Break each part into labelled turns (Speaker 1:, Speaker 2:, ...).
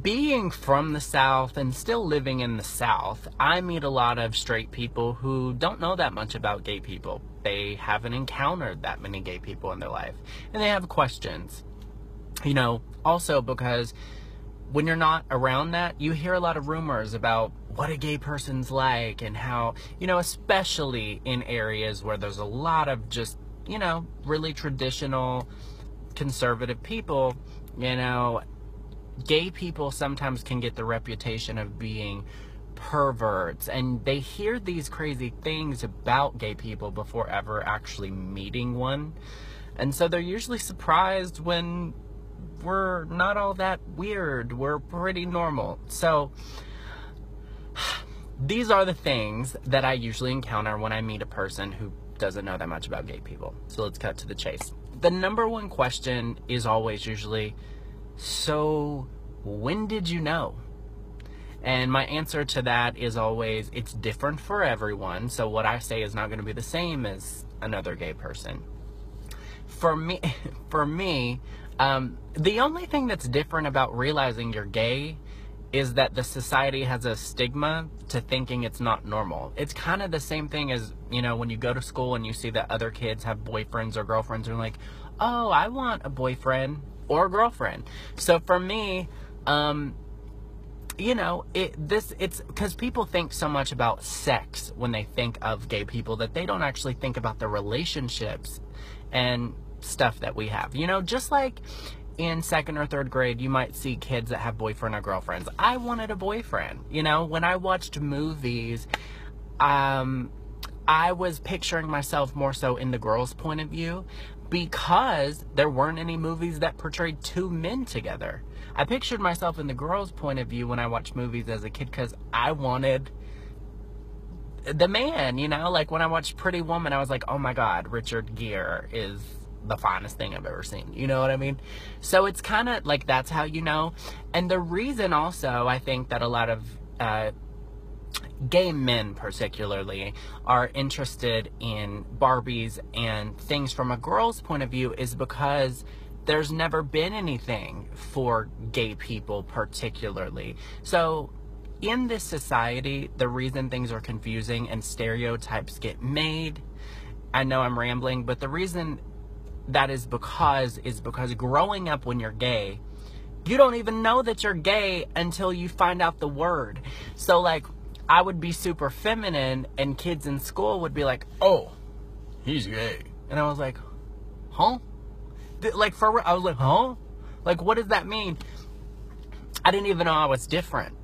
Speaker 1: being from the South and still living in the South, I meet a lot of straight people who don't know that much about gay people. They haven't encountered that many gay people in their life, and they have questions. Also because when you're not around that, you hear a lot of rumors about what a gay person's like and how, especially in areas where there's a lot of just, really traditional conservative people, gay people sometimes can get the reputation of being perverts, and they hear these crazy things about gay people before ever actually meeting one. And so they're usually surprised when we're not all that weird. We're pretty normal. So these are the things that I usually encounter when I meet a person who doesn't know that much about gay people. So let's cut to the chase. The number one question is always usually, so when did you know? And my answer to that is always, it's different for everyone. So what I say is not going to be the same as another gay person. For me, the only thing that's different about realizing you're gay is that the society has a stigma to thinking it's not normal. It's kind of the same thing as, when you go to school and you see that other kids have boyfriends or girlfriends, and you're like, oh, I want a boyfriend or a girlfriend. So for me, it's because people think so much about sex when they think of gay people that they don't actually think about the relationships and stuff that we have. Just like in 2nd or 3rd grade, you might see kids that have boyfriend or girlfriends. I wanted a boyfriend. When I watched movies, I was picturing myself more so in the girl's point of view because there weren't any movies that portrayed two men together. I pictured myself in the girl's point of view when I watched movies as a kid because I wanted the man, like when I watched Pretty Woman, I was like, oh my God, Richard Gere is the finest thing I've ever seen. You know what I mean? So it's kind of like, that's how you know. And the reason also, I think that a lot of gay men particularly are interested in Barbies and things from a girl's point of view is because there's never been anything for gay people particularly. So in this society, the reason things are confusing and stereotypes get made, I know I'm rambling, but the reason that is because growing up when you're gay, you don't even know that you're gay until you find out the word. So like, I would be super feminine and kids in school would be like, oh, he's gay. And I was like, huh? Like, for real, I was like, huh? Like, what does that mean? I didn't even know I was different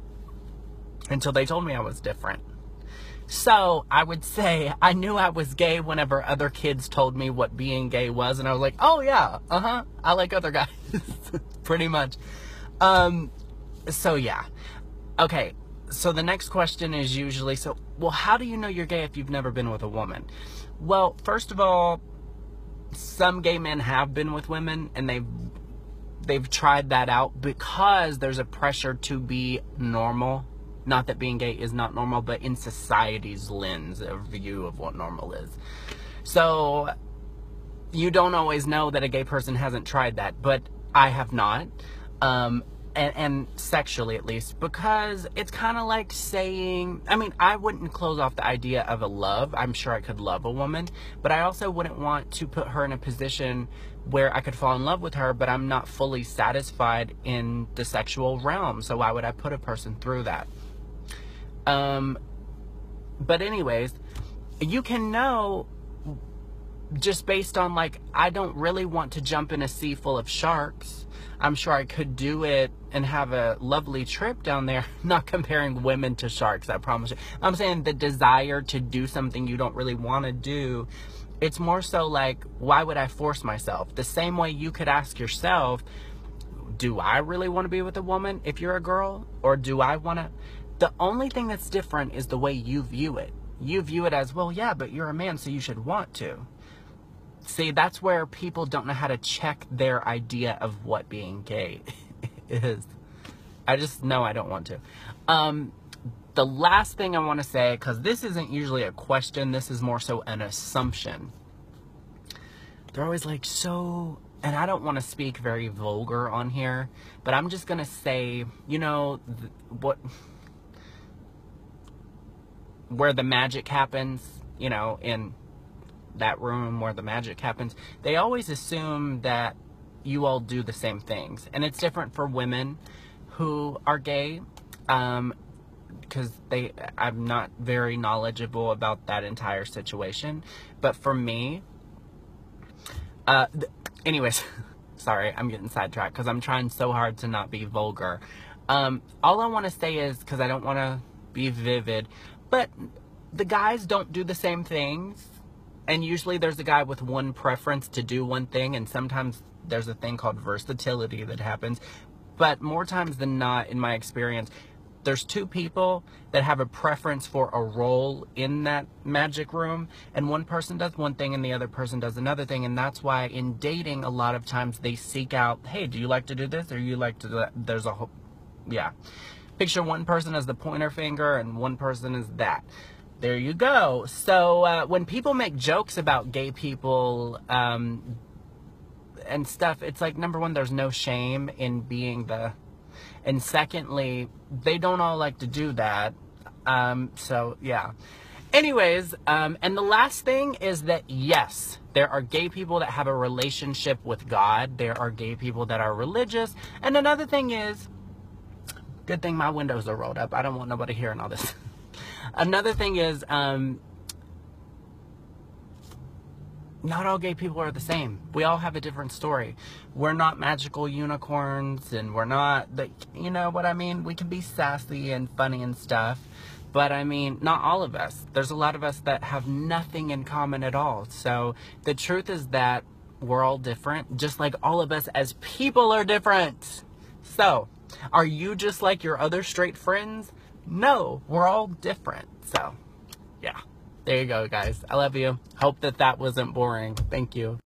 Speaker 1: until they told me I was different. So I would say I knew I was gay whenever other kids told me what being gay was. And I was like, oh yeah, I like other guys. Pretty much. So yeah. Okay. So the next question is usually, well, how do you know you're gay if you've never been with a woman? Well, first of all, some gay men have been with women and they've tried that out because there's a pressure to be normal. Not that being gay is not normal, but in society's lens of view of what normal is. So you don't always know that a gay person hasn't tried that, but I have not. And sexually at least, because it's kind of like saying, I mean, I wouldn't close off the idea of a love. I'm sure I could love a woman, but I also wouldn't want to put her in a position where I could fall in love with her, but I'm not fully satisfied in the sexual realm. So why would I put a person through that? But anyways, you can know just based on like, I don't really want to jump in a sea full of sharks. I'm sure I could do it and have a lovely trip down there. Not comparing women to sharks, I promise you. I'm saying the desire to do something you don't really want to do. It's more so like, why would I force myself? The same way you could ask yourself, do I really want to be with a woman if you're a girl? Or do I want to? The only thing that's different is the way you view it. You view it as, well, yeah, but you're a man, so you should want to. See, that's where people don't know how to check their idea of what being gay is. I just know I don't want to. The last thing I want to say, because this isn't usually a question, this is more so an assumption. They're always like, so and I don't want to speak very vulgar on here, but I'm just going to say, you know, where the magic happens, you know, in that room where the magic happens, they always assume that you all do the same things. And it's different for women who are gay, because I'm not very knowledgeable about that entire situation. But for me, anyways, sorry, I'm getting sidetracked because I'm trying so hard to not be vulgar. All I want to say is, because I don't want to be vivid, but the guys don't do the same things. And usually there's a guy with one preference to do one thing, and sometimes there's a thing called versatility that happens. But more times than not, in my experience, there's two people that have a preference for a role in that magic room, and one person does one thing and the other person does another thing. And that's why in dating, a lot of times they seek out, hey, do you like to do this, or you like to do that? There's a whole, yeah. Picture one person as the pointer finger and one person as that. There you go. So when people make jokes about gay people and stuff, it's like, number one, there's no shame in being the... And secondly, they don't all like to do that. So, yeah. Anyways, and the last thing is that, yes, there are gay people that have a relationship with God. There are gay people that are religious. And another thing is, good thing my windows are rolled up. I don't want nobody hearing all this. Another thing is, not all gay people are the same. We all have a different story. We're not magical unicorns, and we're not, you know what I mean? We can be sassy and funny and stuff, but I mean, not all of us. There's a lot of us that have nothing in common at all. So the truth is that we're all different, just like all of us as people are different. So, are you just like your other straight friends? No, we're all different. So, yeah. There you go, guys. I love you. Hope that wasn't boring. Thank you.